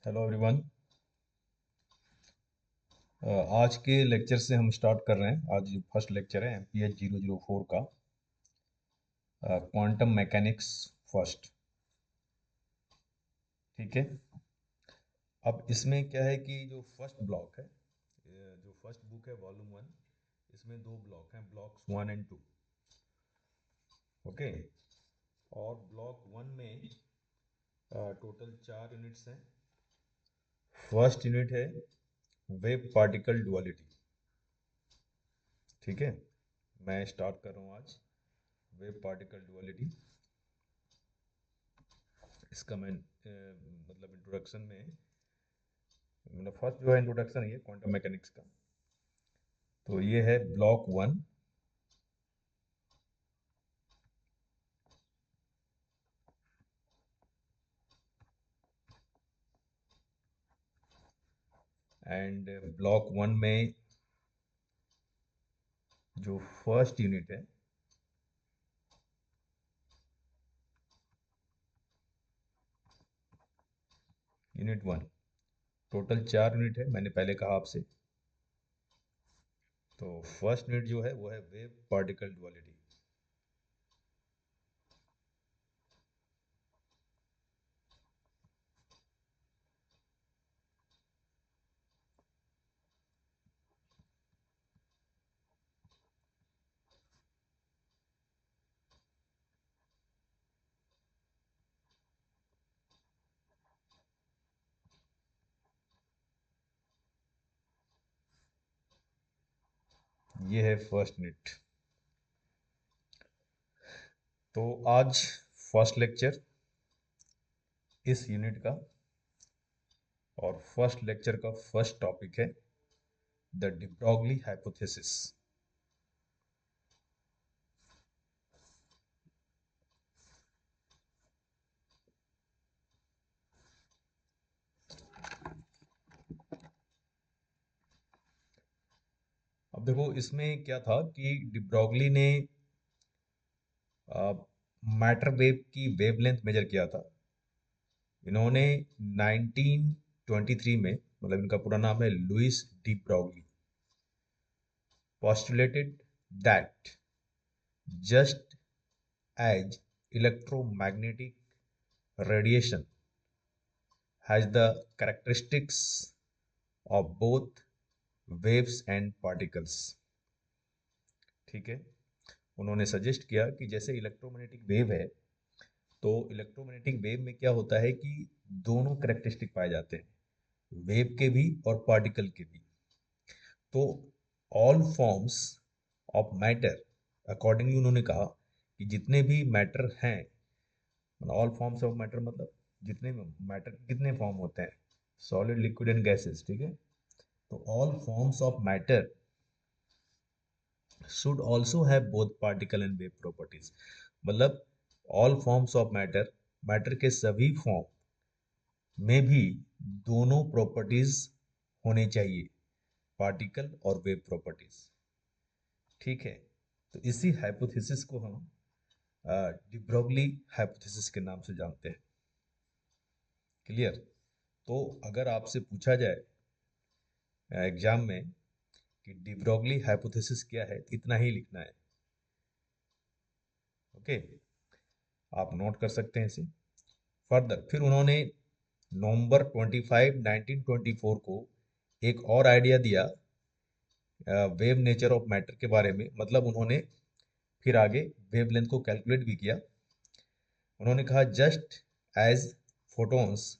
Hello everyone. आज के lecture से हम स्टार्ट कर रहे हैं। आज फर्स्ट लेक्चर है MPH 004 का, क्वांटम मैकेनिक्स फर्स्ट। ठीक है। अब इसमें क्या है कि जो फर्स्ट ब्लॉक है, जो फर्स्ट बुक है वॉल्यूम 1, इसमें दो ब्लॉक हैं, ब्लॉक्स 1 और 2। ओके। और ब्लॉक 1 में टोटल 4 यूनिट्स हैं। फर्स्ट यूनिट है वेव पार्टिकल डुअलिटी। ठीक है। मैं स्टार्ट कर रहा हूँ आज वेव पार्टिकल डुअलिटी। इसका मैं मतलब इंट्रोडक्शन में, मतलब फर्स्ट जो है इंट्रोडक्शन है क्वांटम मैकेनिक्स का। तो ये है ब्लॉक 1 एंड ब्लॉक 1 में जो फर्स्ट यूनिट है, यूनिट 1। टोटल 4 यूनिट है, मैंने पहले कहा आपसे। तो फर्स्ट यूनिट जो है वो है वेव पार्टिकल डुअलिटी। ये है फर्स्ट यूनिट। तो आज फर्स्ट लेक्चर इस यूनिट का, और फर्स्ट लेक्चर का फर्स्ट टॉपिक है द डी ब्रॉगली हाइपोथेसिस। अब देखो इसमें क्या था कि डी ब्रॉगली ने मैटर वेव की वेवलेंथ मेजर किया था। इन्होंने 1923 में, मतलब इनका पूरा नाम है Louis de Broglie, postulated that just as electromagnetic radiation has the characteristics of both waves and particles। ठीक है। उन्होंने सजेस्ट किया कि जैसे इलेक्ट्रोमैग्नेटिक वेव है, तो इलेक्ट्रोमैग्नेटिक वेव में क्या होता है कि दोनों करेक्टरिस्टिक पाए जाते हैं, वेव के भी और पार्टिकल के भी। तो all forms of matter, accordingly उन्होंने कहा कि जितने भी मैटर हैं, ऑल फॉर्म्स ऑफ मैटर मतलब जितने मैटर के कितने फॉर्म होते हैं, सॉलिड लिक्विड एंड गैसेस। ठीक है। तो all forms of matter should also have both particle and wave properties. मतलब all forms of matter, matter के सभी फॉर्म में भी दोनों प्रॉपर्टीज होने चाहिए, पार्टिकल और वेव प्रॉपर्टीज। ठीक है। तो इसी हाइपोथेसिस को हम डी ब्रॉगली हाइपोथेसिस के नाम से जानते हैं। क्लियर। तो अगर आपसे पूछा जाए एग्जाम में कि डी ब्रॉगली हाइपोथेसिस क्या है, इतना ही लिखना है। ओके। आप नोट कर सकते हैं इसे। फर्दर फिर उन्होंने नवंबर 25 1924 को एक और आइडिया दिया वेव नेचर ऑफ मैटर के बारे में। मतलब उन्होंने फिर आगे वेवलेंथ को कैलकुलेट भी किया। उन्होंने कहा just as photons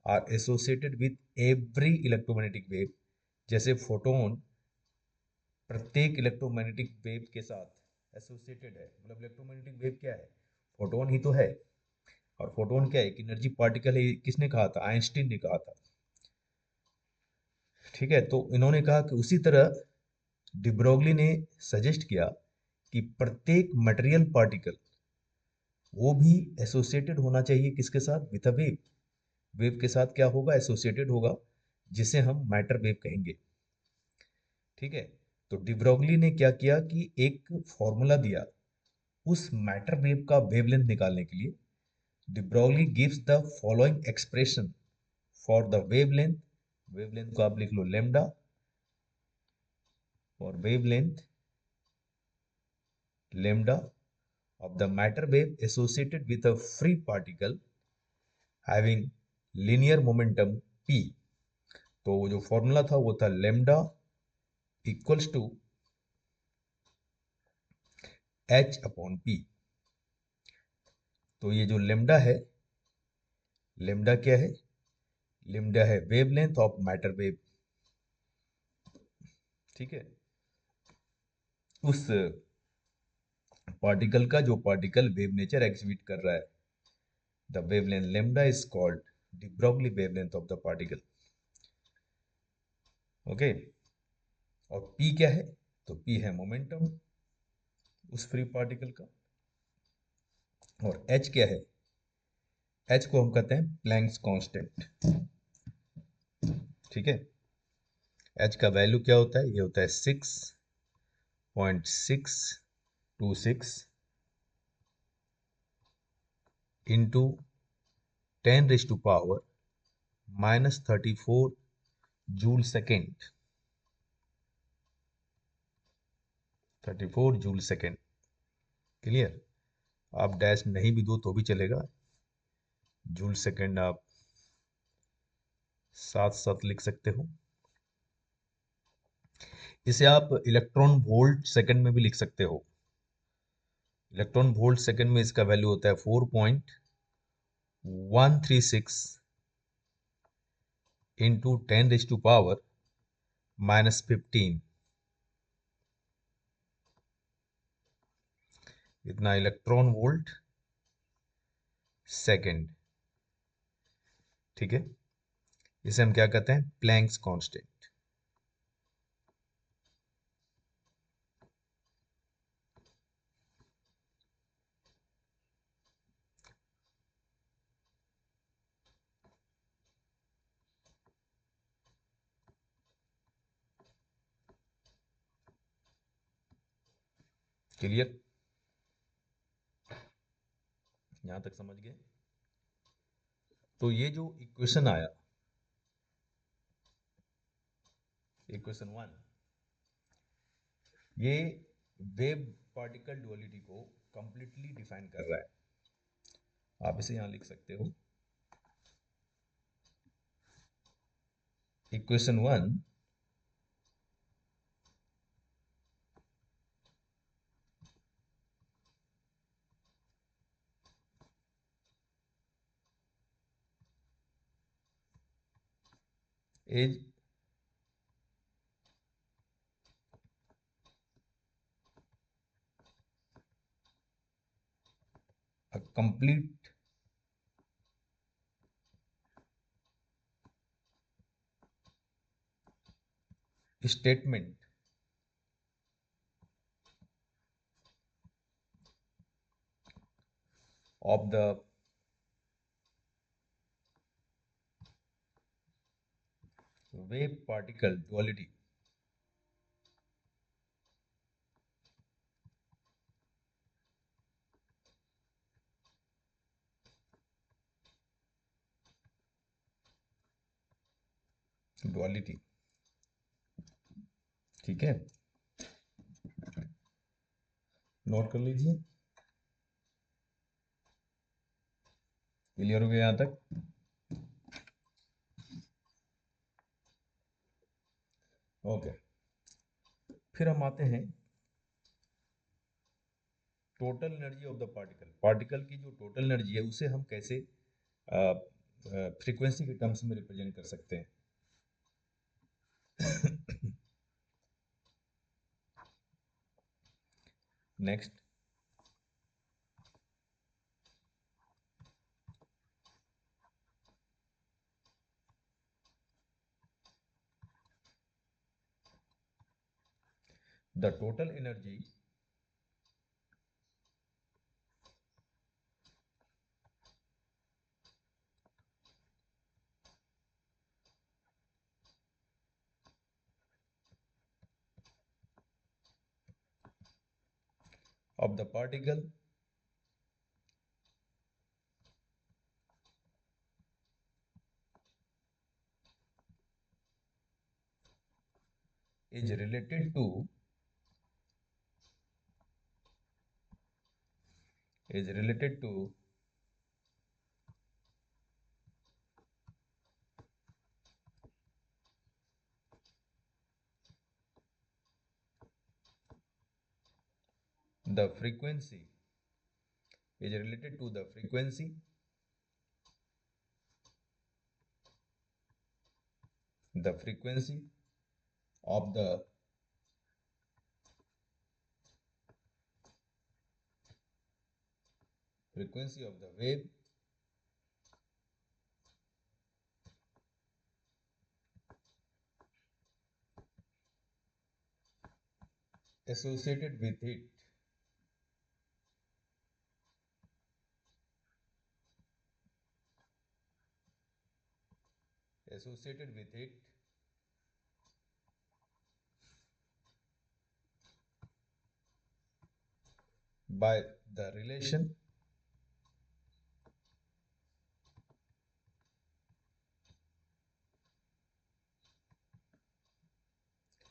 are associated with every electromagnetic wave, जैसे फोटोन प्रत्येक इलेक्ट्रोमैग्नेटिक वेव के साथ एसोसिएटेड है। मतलब इलेक्ट्रोमैग्नेटिक वेव क्या है, फोटोन ही तो है। और फोटोन क्या है, एक एनर्जी पार्टिकल है। किसने कहा था, आइंस्टीन ने कहा था। ठीक है। तो इन्होंने कहा कि उसी तरह डिब्रोगली ने सजेस्ट किया कि प्रत्येक मटेरियल पार्टिकल वो भी एसोसिएटेड होना चाहिए किसके साथ, विद अ वेव। वेव के साथ क्या होगा, एसोसिएटेड होगा, जिसे हम मैटर वेव कहेंगे। ठीक है। तो डिब्रोगली ने क्या किया कि एक फॉर्मूला दिया उस मैटर वेव का वेवलेंथ निकालने के लिए। De Broglie gives the following expression for the wavelength, wavelength को आप लिख लो lambda, for wavelength lambda of the matter wave associated with a free particle having linear momentum p। तो वो जो फॉर्मूला था वो था lambda equals to h upon p। तो ये जो lambda है, lambda क्या है? lambda है वेवलेंथ ऑफ मैटर वेव। ठीक है, उस पार्टिकल का जो पार्टिकल वेव नेचर एग्जिबिट कर रहा है। The wavelength lambda is called de Broglie wavelength of the particle। Okay, और p क्या है? तो p है मोमेंटम उस फ्री पार्टिकल का, और h क्या है? h को हम कहते हैं प्लैंक्स कांस्टेंट। ठीक है, h का वैल्यू क्या होता है? ये होता है 6.626 into 10⁻⁻34 joule second. 34 joule second. Clear? आप डैश नहीं भी दो तो भी चलेगा, जूल सेकेंड आप साथ साथ लिख सकते हो। इसे आप इलेक्ट्रॉन वोल्ट सेकंड में भी लिख सकते हो। इलेक्ट्रॉन वोल्ट सेकंड में इसका वैल्यू होता है 4.136 इंटू 10⁻⁻15। इतना इलेक्ट्रॉन वोल्ट सेकंड। ठीक है, इसे हम क्या कहते हैं? Planck's constant. क्लियर? यहां तक समझ गए? तो ये जो इक्वेशन आया, इक्वेशन 1, ये वेव पार्टिकल डुअलिटी को कंप्लीटली डिफाइन कर रहा है। आप इसे यहां लिख सकते हो, equation 1 is a complete statement of the wave particle duality duality। ठीक है, नोट कर लीजिए। क्लियर हो गया यहां तक? ओके, फिर हम आते हैं total energy of the particle. Particle की जो टोटल एनर्जी है उसे हम कैसे फ्रीक्वेंसी के टर्म्स में रिप्रेजेंट कर सकते हैं? Next, the total energy of the particle is related to is related to the frequency is related to the frequency of the wave associated with it associated with it by the relation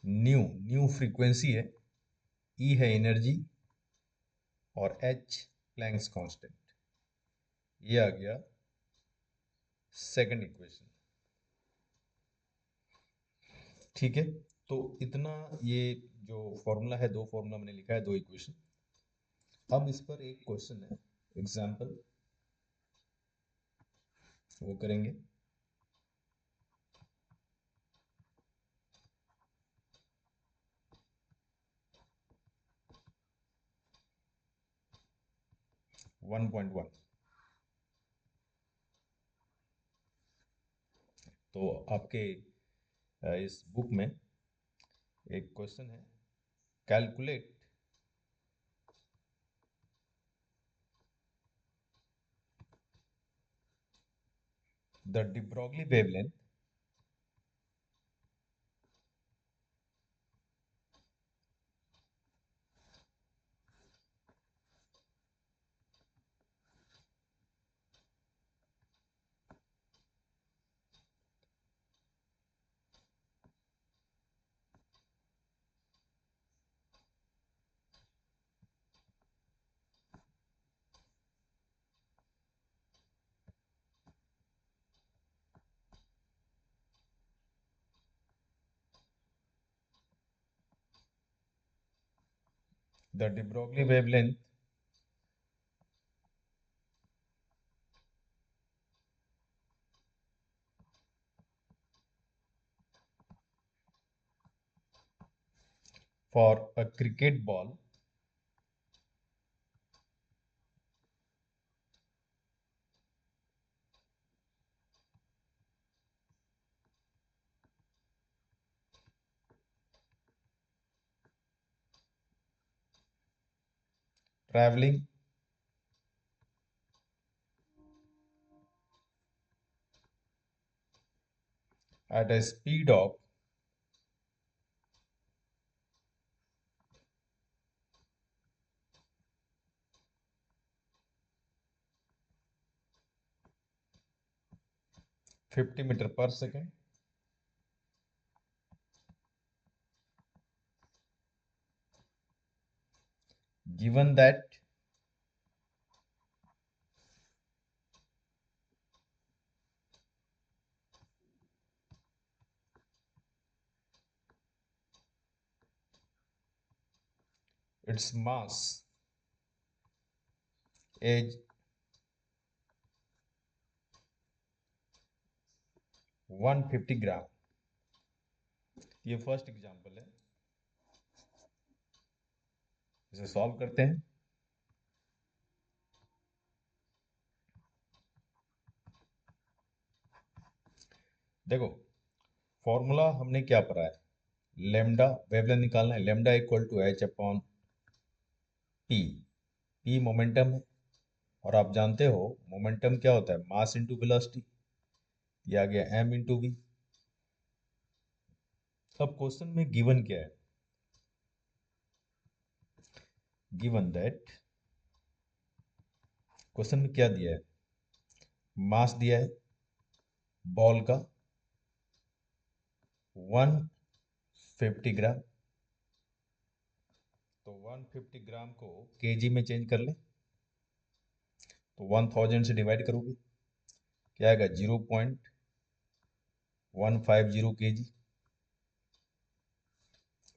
new frequency है, ई है energy और H Planck's constant. ये आ गया second equation. ठीक है, तो इतना ये जो फॉर्मूला है, दो फॉर्मूला मैंने लिखा है, दो इक्वेशन। अब इस पर एक क्वेश्चन है, एग्जाम्पल वो करेंगे। One point one. तो आपके इस बुक में एक क्वेश्चन है, calculate the de Broglie wavelength de Broglie wavelength for a cricket ball traveling at a speed of 50 metre पर second, given that its mass is 150 ग्राम। ये फर्स्ट एग्जांपल है, इसे सॉल्व करते हैं। देखो, फॉर्मूला हमने क्या पढ़ा है, लेमडा वेवलेंथ निकालना है, lambda equal to H upon P. P momentum है, और आप जानते हो मोमेंटम क्या होता है, मास इंटू वेलोसिटी। ये आ गया एम इंटू वी। अब क्वेश्चन में गिवन क्या है, गिवन दैट क्वेश्चन में क्या दिया है, मास दिया है बॉल का 50 ग्राम। तो 150 ग्राम को केजी में चेंज कर लें, तो 1000 से डिवाइड करोगे, क्या आएगा? 0.150 केजी।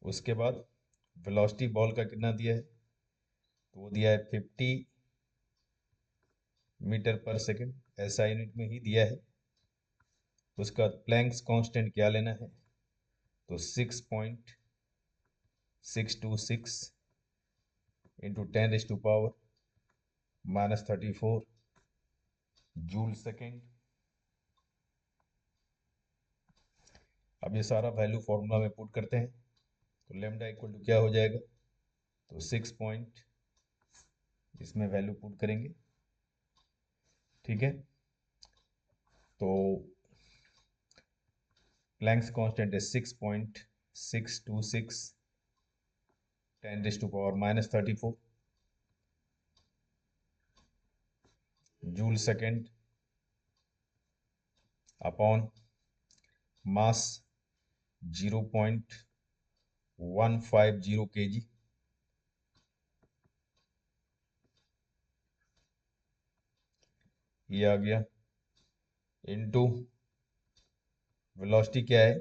उसके बाद वेलोसिटी बॉल का कितना दिया है? तो वो दिया है 50 मीटर पर सेकेंड, ऐसा यूनिट में ही दिया है। उसका प्लैंक्स कांस्टेंट क्या लेना है? तो 6.626 इंटू 10⁻⁻34 जूल सेकेंड। अब ये सारा वैल्यू फॉर्मूला में पुट करते हैं, तो लेमडा इक्वल टू क्या हो जाएगा? तो 6 पॉइंट, इसमें वैल्यू पुट करेंगे, ठीक है। तो प्लैंक्स कांस्टेंट है 6.626 10⁻⁻34 joule second upon mass 0.150 KG. ये आ गया इनटू वेलोसिटी क्या है?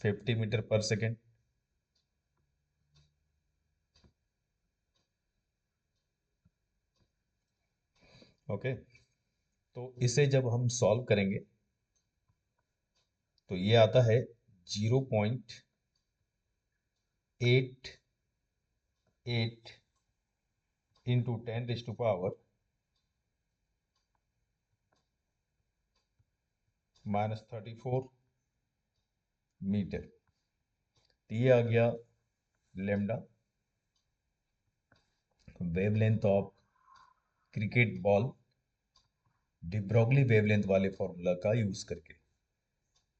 50 मीटर पर सेकेंड। ओके, तो इसे जब हम सॉल्व करेंगे तो ये आता है 0.88 इंटू 10⁻⁻34 मीटर। तो ये आ गया lambda, wavelength of cricket ball, de Broglie wavelength वाले फॉर्मूला का यूज करके।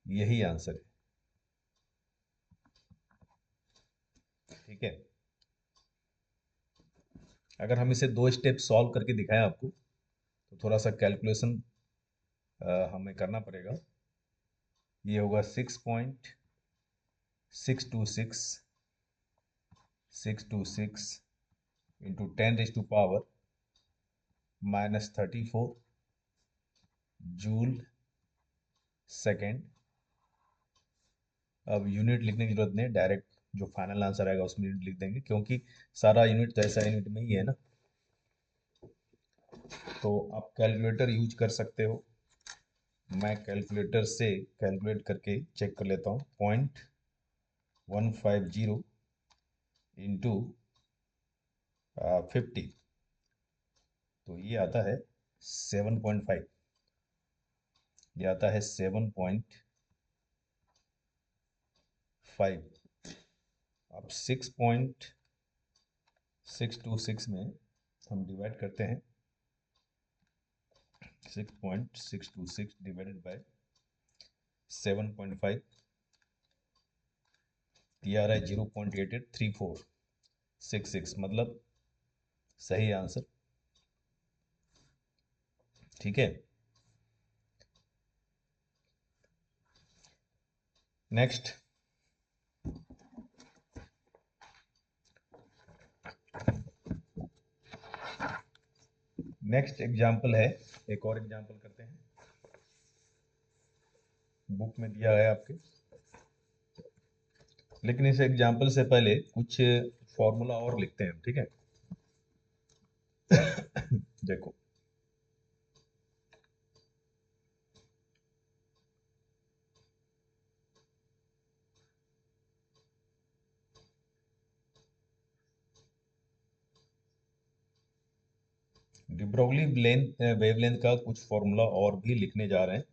यही आंसर है, ठीक है। अगर हम इसे 2 स्टेप सॉल्व करके दिखाएं आपको, तो थोड़ा सा कैलकुलेशन हमें करना पड़ेगा। ये होगा 6.626 इंटू 10⁻⁻34 जूल सेकेंड। अब यूनिट लिखने की जरूरत नहीं, डायरेक्ट जो फाइनल आंसर आएगा उसमें यूनिट लिख देंगे, क्योंकि सारा यूनिट तो ऐसा यूनिट में ही है ना। तो आप कैलकुलेटर यूज कर सकते हो, मैं कैलकुलेटर से कैलकुलेट करके चेक कर लेता हूँ। 0.150 इंटू 50, तो ये आता है 7.5। ये आता है 7.5। अब 6.626 में हम डिवाइड करते हैं, 6.626 डिवाइडेड बाय 7.5, ये आ रहा है 0.883466, मतलब सही आंसर, ठीक है। नेक्स्ट नेक्स्ट एग्जाम्पल है, एक और एग्जाम्पल करते हैं। बुक में दिया है आपके, लेकिन इस एग्जाम्पल से पहले कुछ फॉर्मूला और लिखते हैं, ठीक है। देखो, डिब्रोगली वेवलेंथ का कुछ फॉर्मूला और भी लिखने जा रहे हैं।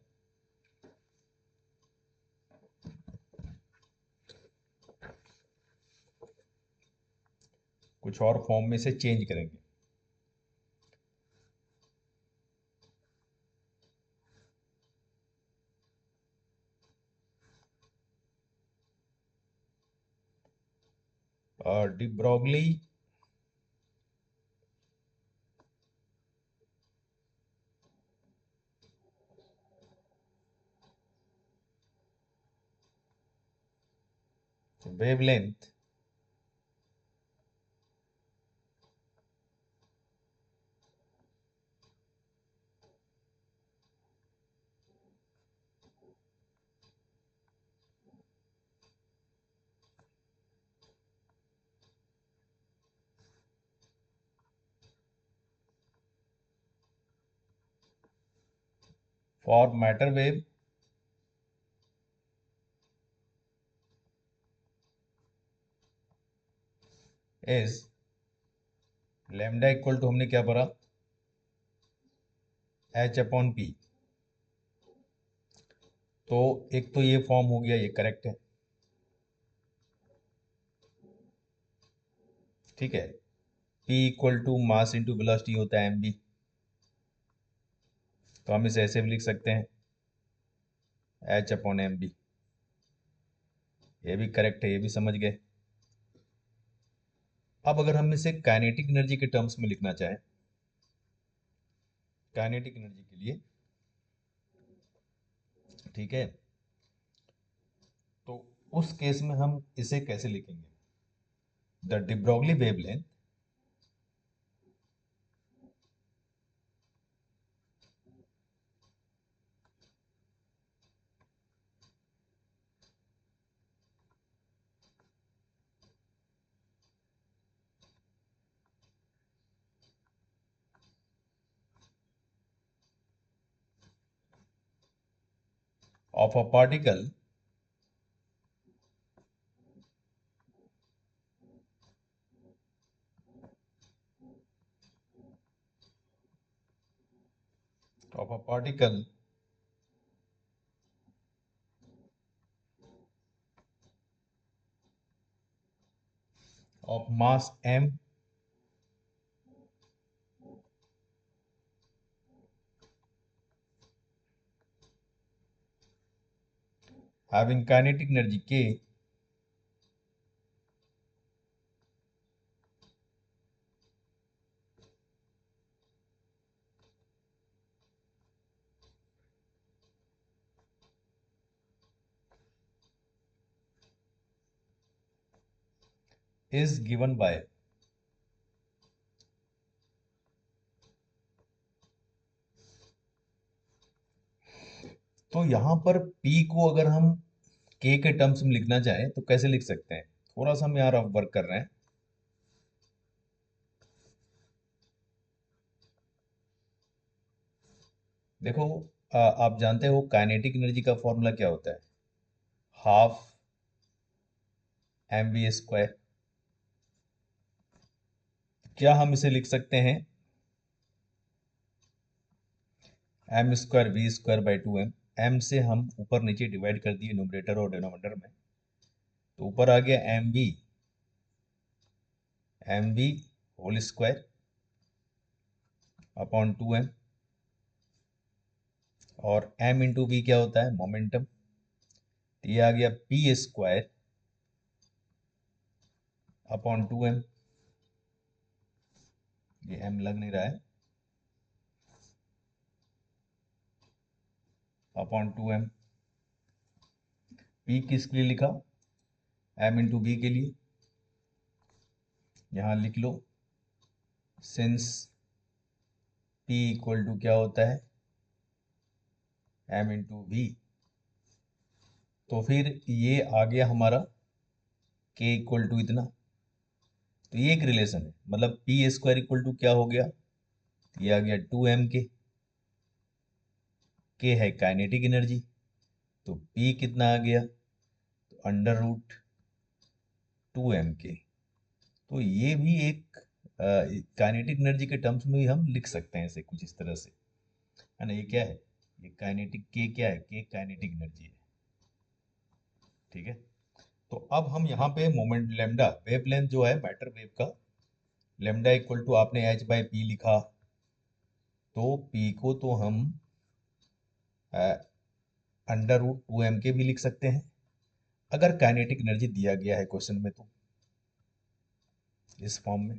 कुछ और फॉर्म में से चेंज करेंगे। और de Broglie wavelength for matter wave is lambda equal to हमने क्या पढ़ा, एच अपॉन पी। तो एक तो ये फॉर्म हो गया, ये करेक्ट है, ठीक है। P equal to mass into velocity होता है mv, तो हम इसे ऐसे भी लिख सकते हैं h अपॉन mv। ये भी करेक्ट है, ये भी समझ गए। अब अगर हम इसे काइनेटिक एनर्जी के टर्म्स में लिखना चाहें, काइनेटिक एनर्जी के लिए, ठीक है, तो उस केस में हम इसे कैसे लिखेंगे? The de Broglie wavelength of a particle of a particle of mass m having kinetic energy k is given by, तो यहां पर P को अगर हम K के टर्म्स में लिखना चाहें तो कैसे लिख सकते हैं? थोड़ा सा हम यार वर्क कर रहे हैं। देखो, आप जानते हो काइनेटिक एनर्जी का फॉर्मूला क्या होता है? Half mv²। क्या हम इसे लिख सकते हैं m²v²/2m? m से हम ऊपर नीचे डिवाइड कर दिए न्यूमरेटर और डिनोमिनेटर में, तो ऊपर आ गया mv whole square upon 2m, और m इंटू v क्या होता है? मोमेंटम। तो ये आ गया p² अपॉन 2m। ये m लग नहीं रहा है, अपॉन 2m। p किसके लिए लिखा? m इंटू v के लिए। यहाँ लिख लो, सिंस p इक्वल टू क्या होता है? m into v। तो फिर ये आ गया हमारा k इक्वल टू इतना। तो ये एक रिलेशन है, मतलब p² इक्वल टू क्या हो गया? ये आ गया 2m k है काइनेटिक एनर्जी, तो p कितना आ गया? तो √2m k। तो ये भी एक काइनेटिक एनर्जी के टर्म्स में भी हम लिख सकते हैं इसे कुछ इस तरह से, है ना? ये क्या है? ये काइनेटिक के क्या है? के काइनेटिक एनर्जी है, ठीक है। तो अब हम यहाँ पे मोमेंट लेमडा वेवलेंथ जो है मैटर वेव का, लेमडा इक्वल टू आपने h/p लिखा, तो p को तो हम √2m के भी लिख सकते हैं अगर काइनेटिक एनर्जी दिया गया है क्वेश्चन में, तो इस फॉर्म में।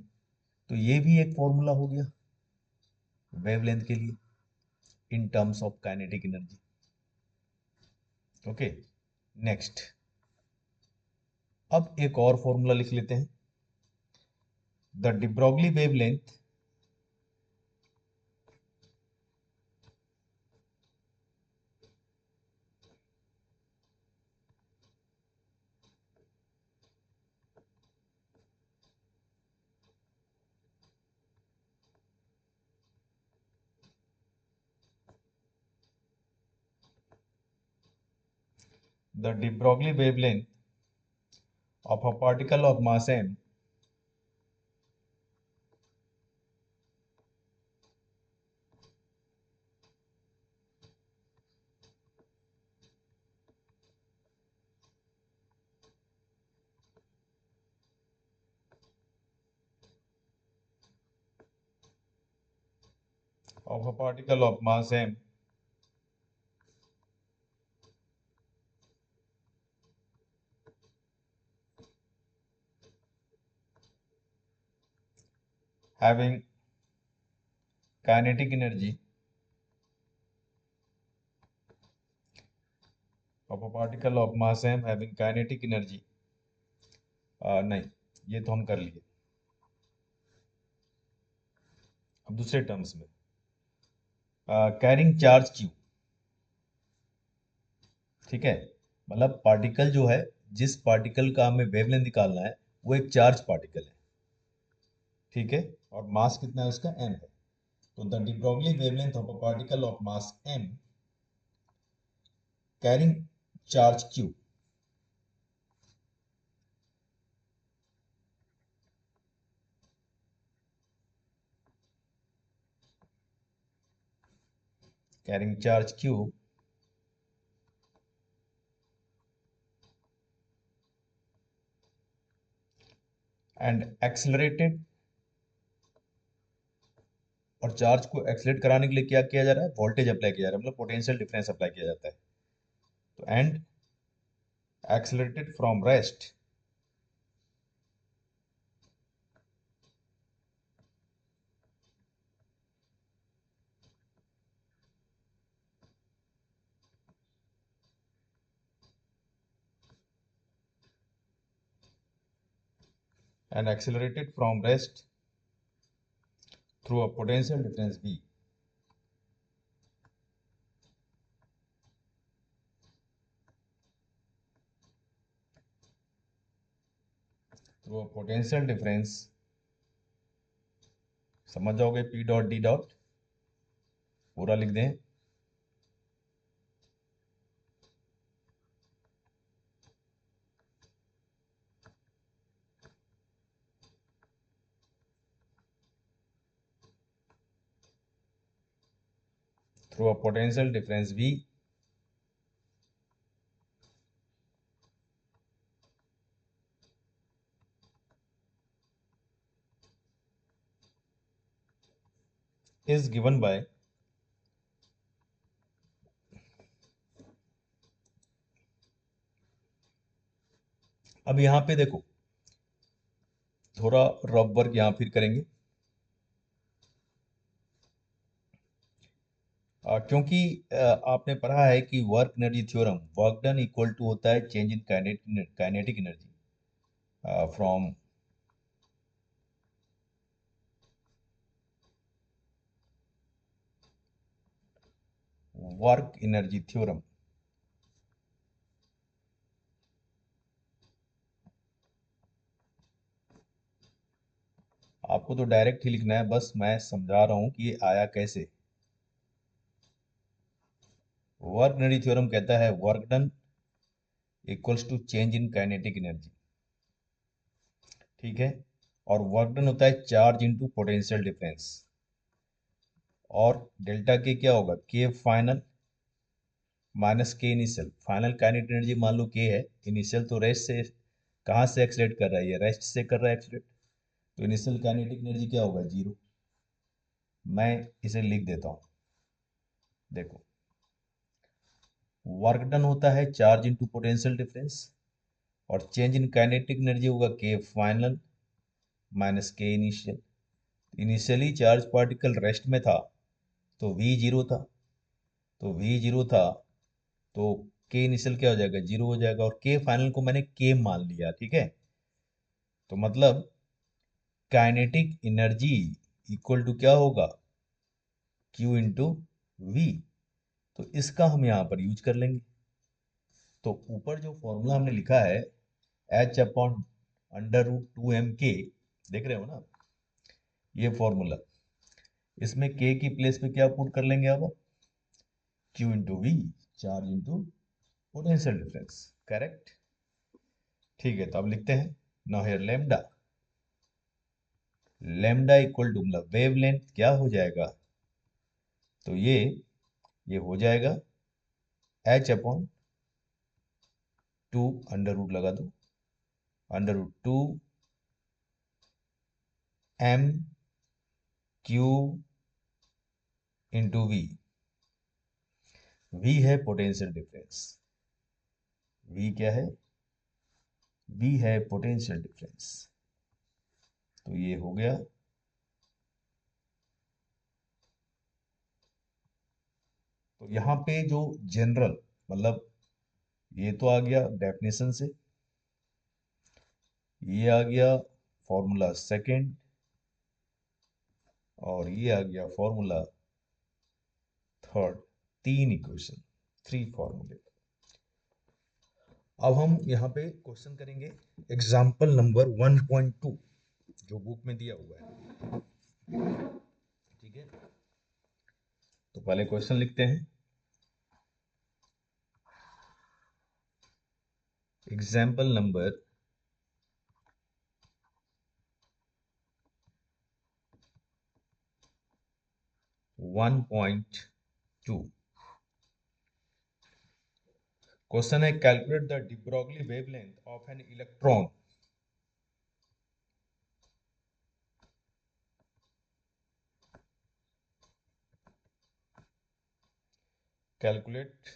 तो ये भी एक फॉर्मूला हो गया वेवलेंथ के लिए in terms of kinetic energy. Okay, next अब एक और फॉर्मूला लिख लेते हैं। The de Broglie wavelength the de Broglie wavelength of a particle of mass m of a particle of mass m having kinetic energy of a particle of mass m having kinetic energy, नहीं, ये तो हम कर लिए। अब दूसरे terms में carrying charge Q, ठीक है, मतलब पार्टिकल जो है, जिस पार्टिकल का हमें वेवलेंथ निकालना है वो एक चार्ज पार्टिकल है, ठीक है, और मास कितना है उसका m है। तो the de Broglie wavelength of a particle of mass m carrying charge q carrying charge q and accelerated, और चार्ज को एक्सलेट कराने के लिए क्या किया जा रहा है, वोल्टेज अप्लाई किया जा रहा है, मतलब पोटेंशियल डिफरेंस अप्लाई किया जाता है। तो and accelerated from rest and accelerated from rest through a potential difference V through a potential difference, समझ जाओगे, P डॉट डी डॉट पूरा लिख दें, through a potential difference V is given by अब यहाँ पे देखो, थोड़ा रफ वर्क यहाँ फिर करेंगे, क्योंकि आपने पढ़ा है कि work energy theorem, work done equal to होता है change in kinetic energy from work energy theorem. आपको तो डायरेक्ट ही लिखना है, बस मैं समझा रहा हूं कि ये आया कैसे। वर्क एनर्जी थ्योरम कहता है work done equals to change in kinetic energy, ठीक है, और वर्क डन होता है चार्ज इनटू पोटेंशियल डिफरेंस, और डेल्टा के क्या होगा, K final minus K initial. Final kinetic energy मान लो के है, इनिशियल तो रेस्ट से, कहाँ से एक्सलेट कर रहा है, ये रेस्ट से कर रहा है एक्सलेट, तो इनिशियल काइनेटिक एनर्जी क्या होगा, जीरो। मैं इसे लिख देता हूँ, देखो, वर्क डन होता है चार्ज इनटू पोटेंशियल डिफरेंस, और चेंज इन काइनेटिक एनर्जी होगा K final minus K initial. Initially charge particle rest में था तो वी जीरो था, तो वी जीरो था, तो के इनिशियल क्या हो जाएगा, 0 हो जाएगा, और के फाइनल को मैंने के मान लिया, ठीक है। तो मतलब काइनेटिक एनर्जी इक्वल टू क्या होगा, Q इंटू वी। तो इसका हम यहाँ पर यूज कर लेंगे। तो ऊपर जो फॉर्मूला हमने लिखा है, H upon under root 2m k, देख रहे हो ना ये फॉर्मूला, इसमें के की प्लेस पे क्या पुट कर लेंगे अब, Q into V, charge into potential difference, correct. ठीक है, तो अब लिखते हैं, now here lambda, lambda equal to मतलब वेव लेंथ क्या हो जाएगा, तो ये हो जाएगा एच अपॉन 2 अंडर रूट लगा दो, under root 2 M Q into V. V है पोटेंशियल डिफरेंस, वी क्या है, वी है पोटेंशियल डिफरेंस। तो ये हो गया। तो यहाँ पे जो जनरल मतलब ये तो आ गया डेफिनेशन से, ये आ गया फॉर्मूला सेकंड, और ये आ गया फॉर्मूला थर्ड, तीन इक्वेशन, थ्री फॉर्मूले। अब हम यहाँ पे क्वेश्चन करेंगे एग्जाम्पल नंबर 1.2 जो बुक में दिया हुआ है, ठीक है। तो पहले क्वेश्चन लिखते हैं, एग्जाम्पल नंबर 1.2। क्वेश्चन है, calculate the de Broglie wavelength of an electron, calculate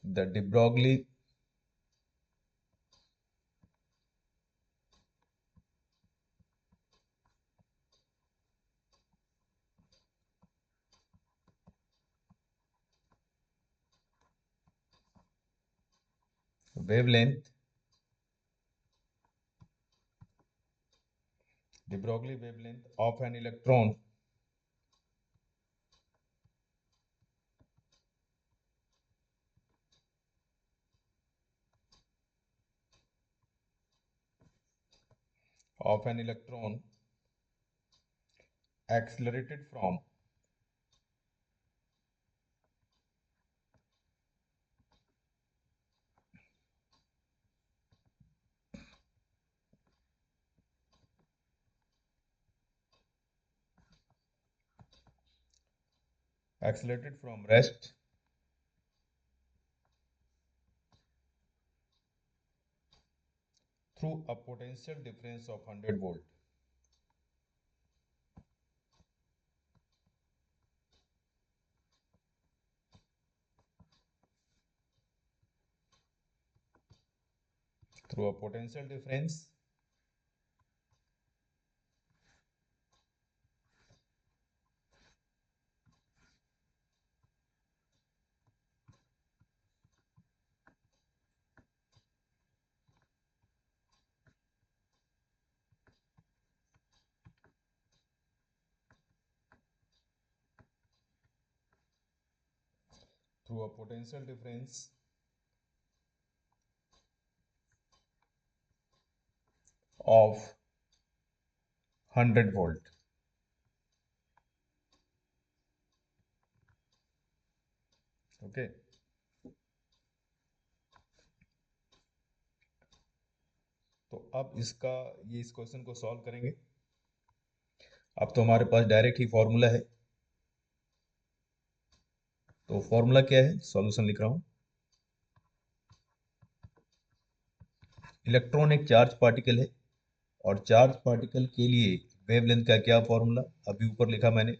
the de Broglie wavelength, de Broglie wavelength of an electron of an electron accelerated from rest through a potential difference of 100 volt, through a potential difference through a potential difference of 100 volt। Okay, तो अब इस question को solve करेंगे। अब तो हमारे पास direct ही formula है, तो फॉर्मूला क्या है, सॉल्यूशन लिख रहा हूं। इलेक्ट्रॉन एक चार्ज पार्टिकल है, और चार्ज पार्टिकल के लिए वेवलेंथ का क्या फॉर्मूला, अभी ऊपर लिखा मैंने,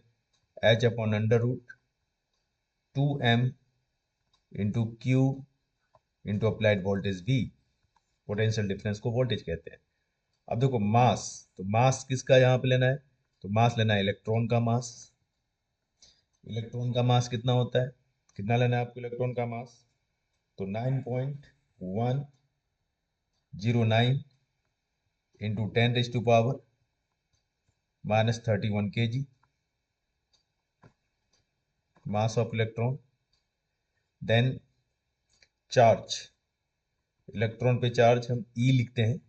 H upon under root 2m into Q into applied voltage V। Potential difference को वोल्टेज कहते हैं। अब देखो मास, तो मास किसका यहाँ पे लेना है, तो मास लेना है इलेक्ट्रॉन का मास, इलेक्ट्रॉन का मास कितना होता है, कितना लेना है आपको इलेक्ट्रॉन का मास, तो 9.109 into 10⁻³ -31 kg mass of electron. Then charge, electron पे चार्ज हम ई लिखते हैं,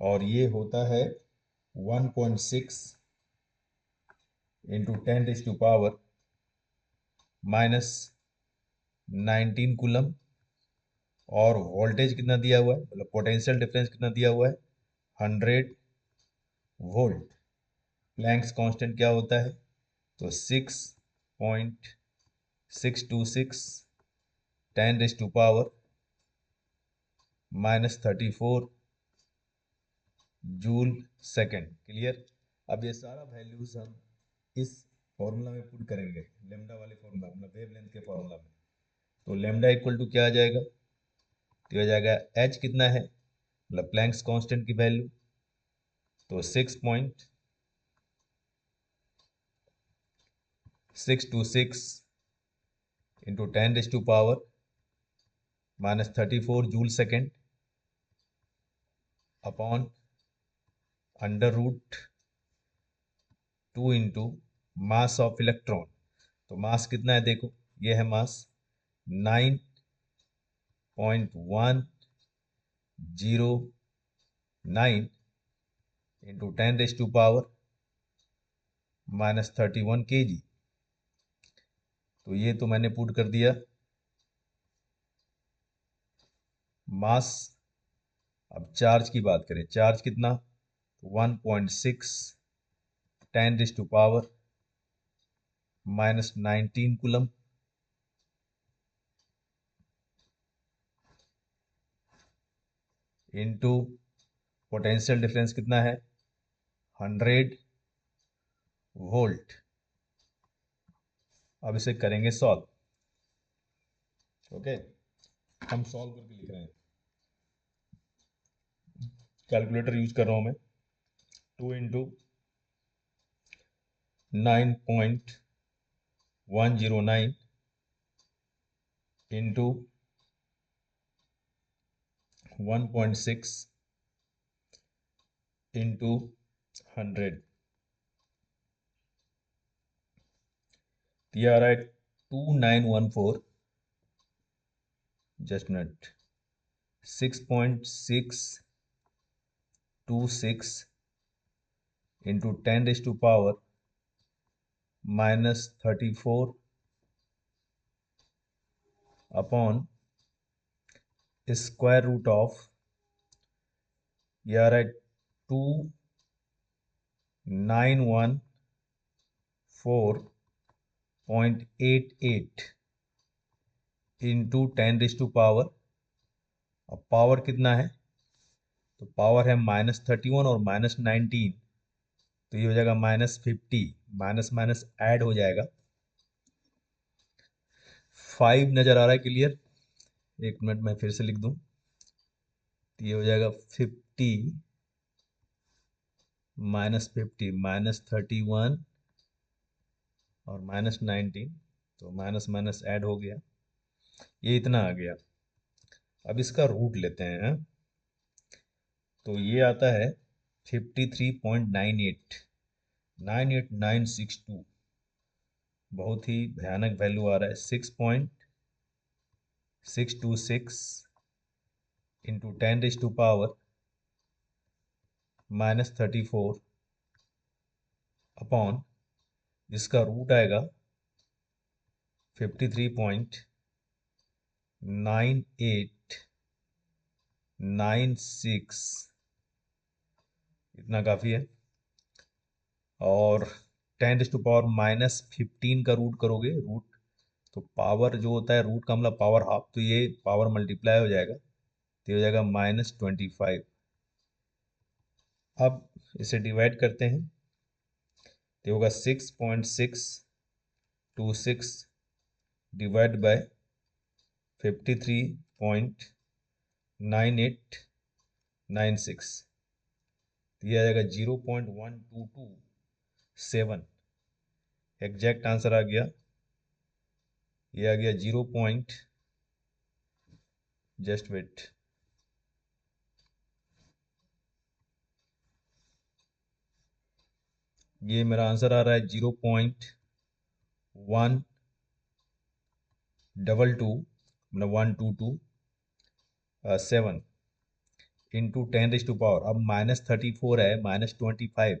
और ये होता है 1.6 इंटू 10⁻⁻19 कूलम। और वोल्टेज कितना दिया हुआ है, मतलब पोटेंशियल डिफरेंस कितना दिया हुआ है, 100 वोल्ट। प्लैंक्स कांस्टेंट क्या होता है, तो 6.626 10⁻⁻34 जूल सेकेंड। क्लियर। अब ये सारा वैल्यूज हम इस फॉर्मूला में पुट करेंगे, लेमडा वाले फॉर्मूला, मतलब वेवलेंथ के फॉर्मूला में। तो लेमडा इक्वल टू क्या आ जाएगा, तो आ जाएगा एच कितना है, मतलब प्लैंक्स कांस्टेंट की वैल्यू, तो 6.626 into 10⁻⁻34 joule second upon √2 into mass of electron. तो मास कितना है देखो, ये है मास 9.109 इंटू 10⁻⁻31 kg। तो ये तो मैंने पुट कर दिया मास। अब चार्ज की बात करें, चार्ज कितना, 1.6 10⁻⁻19 कूलम इंटू पोटेंशियल डिफरेंस कितना है, 100 वोल्ट। अब इसे करेंगे सॉल्व। ओके, हम सॉल्व करके लिख रहे हैं, कैलकुलेटर यूज कर रहा हूं मैं। 2 इंटू 9.109 इंटू 1.6 इंटू 100, ये आ रहा है 2914, just minute, 6.626 into 10⁻⁻34 upon square root of, ये आ रहा है 2914.88 इंटू 10⁻। अब पावर कितना है, तो पावर है -31 और -19, तो ये हो जाएगा -50, माइनस माइनस ऐड हो जाएगा। 5 नजर आ रहा है क्लियर, एक मिनट में फिर से लिख दूं, तो ये हो जाएगा 50 -50 -31 और -19, तो माइनस माइनस ऐड हो गया, ये इतना आ गया। अब इसका रूट लेते हैं, तो ये आता है 53.98, 98962, बहुत ही भयानक वैल्यू आ रहा है। 6.626 इंटू 10⁻⁻34 अपॉन, इसका रूट आएगा 53.9896, इतना काफ़ी है। और 10⁻⁻15 का रूट करोगे, रूट तो पावर जो होता है रूट का मतलब पावर हाफ, तो ये पावर मल्टीप्लाई हो जाएगा, तो ये हो जाएगा -25। अब इसे डिवाइड करते हैं, तो होगा 6.626 डिवाइड बाय 53.9896, तो ये आ जाएगा 0.1227। एग्जैक्ट आंसर आ गया, ये आ गया 0. जस्ट वेट, ये मेरा आंसर आ रहा है 0.122 मतलब 1227 इंटू 10⁻⁴। अब -34 है, -25,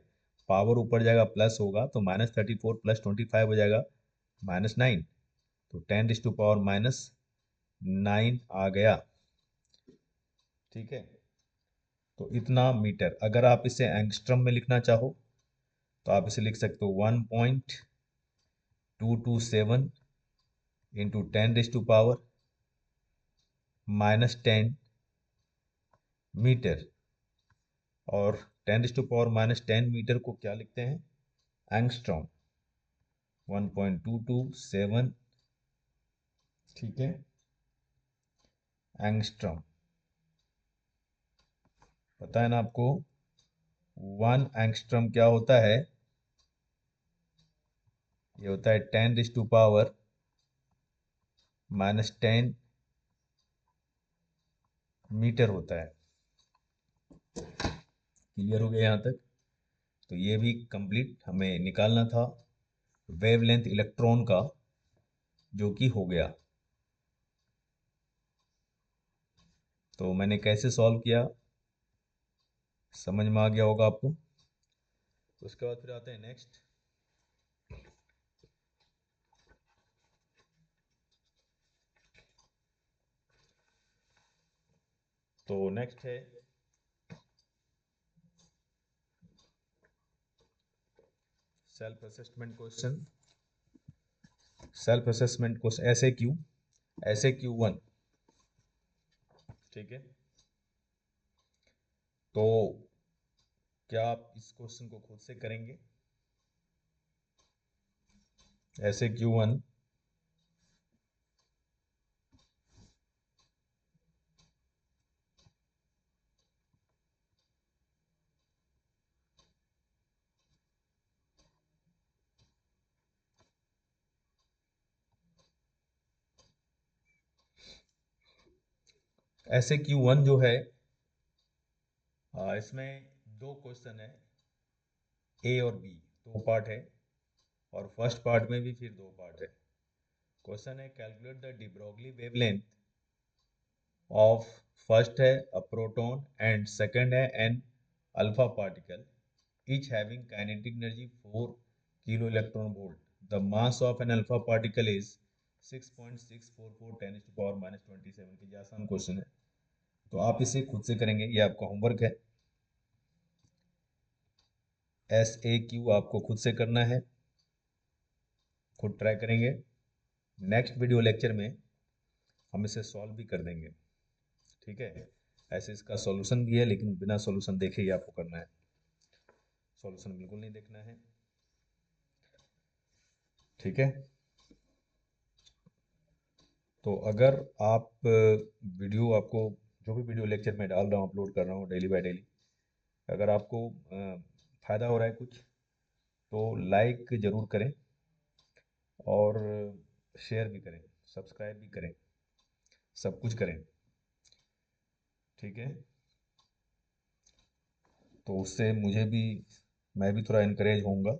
पावर ऊपर जाएगा प्लस होगा तो -34 + 25 हो जाएगा -9, तो 10⁻⁻9 आ गया। ठीक है, तो इतना मीटर। अगर आप इसे एंगस्ट्रम में लिखना चाहो तो आप इसे लिख सकते हो 1.227 इंटू 10⁻⁻10 मीटर, और 10⁻⁻10 मीटर को क्या लिखते हैं, एंगस्ट्रॉम। 1.227, ठीक है, एंगस्ट्रॉम। पता है ना आपको 1 एंगस्ट्रॉम क्या होता है, ये होता है 10⁻⁻10 मीटर होता है। क्लियर हो गया यहाँ तक? तो ये भी कंप्लीट हमें निकालना था वेवलेंथ इलेक्ट्रॉन का, जो कि हो गया। तो मैंने कैसे सॉल्व किया समझ में आ गया होगा आपको। उसके बाद फिर आते हैं नेक्स्ट। तो नेक्स्ट है self assessment question. Self assessment question ऐसे क्यू 1, ठीक है। तो क्या आप इस क्वेश्चन को खुद से करेंगे? ऐसे क्यू 1, ऐसे क्यू 1 जो है, इसमें दो क्वेश्चन है, ए और बी, दो पार्ट है, और फर्स्ट पार्ट में भी फिर दो पार्ट है। क्वेश्चन है calculate the de Broglie wavelength of, first है अ प्रोटॉन एंड सेकंड है an alpha particle, each having kinetic energy 4 kilo electron volt. The mass of an alpha particle is 6.644 10 to power -27 की। आसान question है, तो आप इसे खुद से करेंगे, ये आपका होमवर्क है। SAQ आपको खुद से करना है, खुद ट्राई करेंगे। नेक्स्ट वीडियो लेक्चर में हम इसे सॉल्व भी कर देंगे, ठीक है। ऐसे इसका सॉल्यूशन भी है, लेकिन बिना सॉल्यूशन देखे ही आपको करना है, सॉल्यूशन बिल्कुल नहीं देखना है, ठीक है। तो अगर आप वीडियो, आपको जो भी वीडियो लेक्चर में डाल रहा हूँ, अपलोड कर रहा हूँ डेली बाय डेली, अगर आपको फ़ायदा हो रहा है कुछ, तो लाइक ज़रूर करें, और शेयर भी करें, सब्सक्राइब भी करें, सब कुछ करें, ठीक है। तो उससे मुझे भी, मैं भी थोड़ा इनकरेज होऊंगा,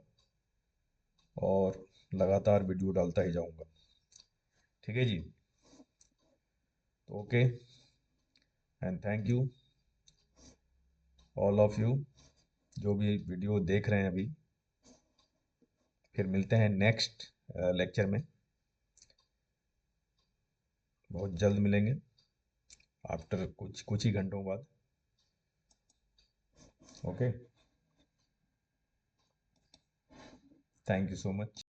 और लगातार वीडियो डालता ही जाऊंगा, ठीक है जी। तो okay, and thank you all of you जो भी वीडियो देख रहे हैं अभी। फिर मिलते हैं नेक्स्ट लेक्चर में, बहुत जल्द मिलेंगे, आफ्टर कुछ कुछ ही घंटों बाद। Okay, thank you so much.